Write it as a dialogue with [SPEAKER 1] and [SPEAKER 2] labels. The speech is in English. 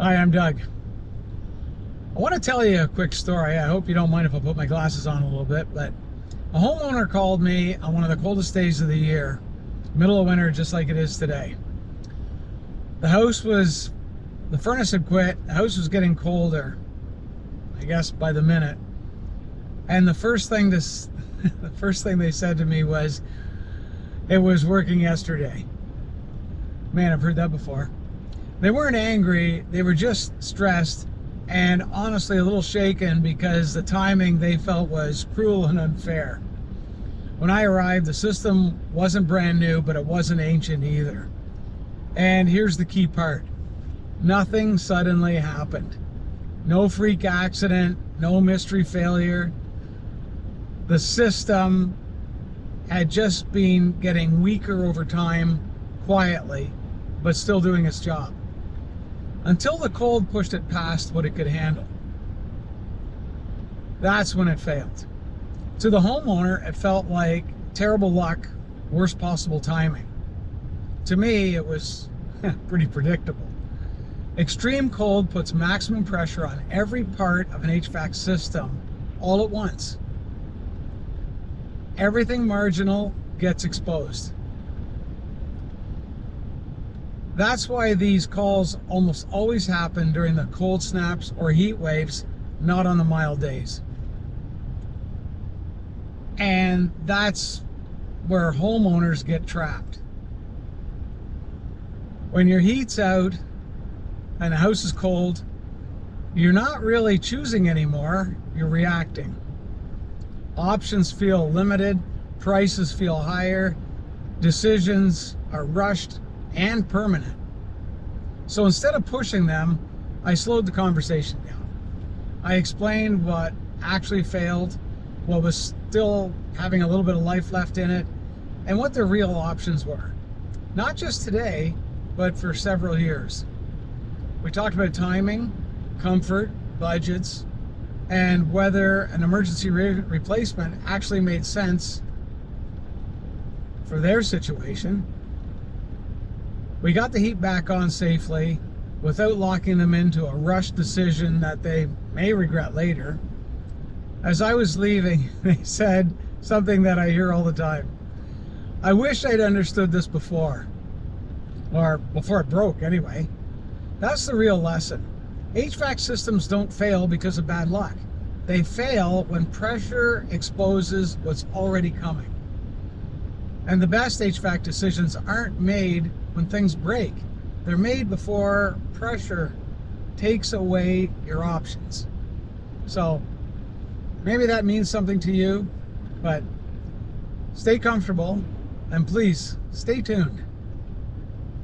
[SPEAKER 1] Hi, I'm Doug. I want to tell you a quick story. I hope you don't mind if I put my glasses on a little bit, but a homeowner called me on one of the coldest days of the year, middle of winter, just like it is today. The furnace had quit, the house was getting colder, I guess by the minute. And the first thing they said to me was, it was working yesterday. Man, I've heard that before. They weren't angry, they were just stressed and honestly a little shaken because the timing they felt was cruel and unfair. When I arrived, the system wasn't brand new, but it wasn't ancient either. And here's the key part. Nothing suddenly happened. No freak accident, no mystery failure. The system had just been getting weaker over time, quietly, but still doing its job, until the cold pushed it past what it could handle. That's when it failed. To the homeowner, it felt like terrible luck, worst possible timing. To me, it was pretty predictable. Extreme cold puts maximum pressure on every part of an HVAC system all at once. Everything marginal gets exposed. That's why these calls almost always happen during the cold snaps or heat waves, not on the mild days. And that's where homeowners get trapped. When your heat's out and the house is cold, you're not really choosing anymore, you're reacting. Options feel limited, prices feel higher, decisions are rushed and permanent. So instead of pushing them, I slowed the conversation down. I explained what actually failed, what was still having a little bit of life left in it, and what the real options were. Not just today, but for several years. We talked about timing, comfort, budgets, and whether an emergency replacement actually made sense for their situation. We got the heat back on safely without locking them into a rushed decision that they may regret later. As I was leaving, they said something that I hear all the time. I wish I'd understood this before, or before it broke anyway. That's the real lesson. HVAC systems don't fail because of bad luck. They fail when pressure exposes what's already coming. And the best HVAC decisions aren't made when things break. They're made before pressure takes away your options. So maybe that means something to you, but stay comfortable and please stay tuned.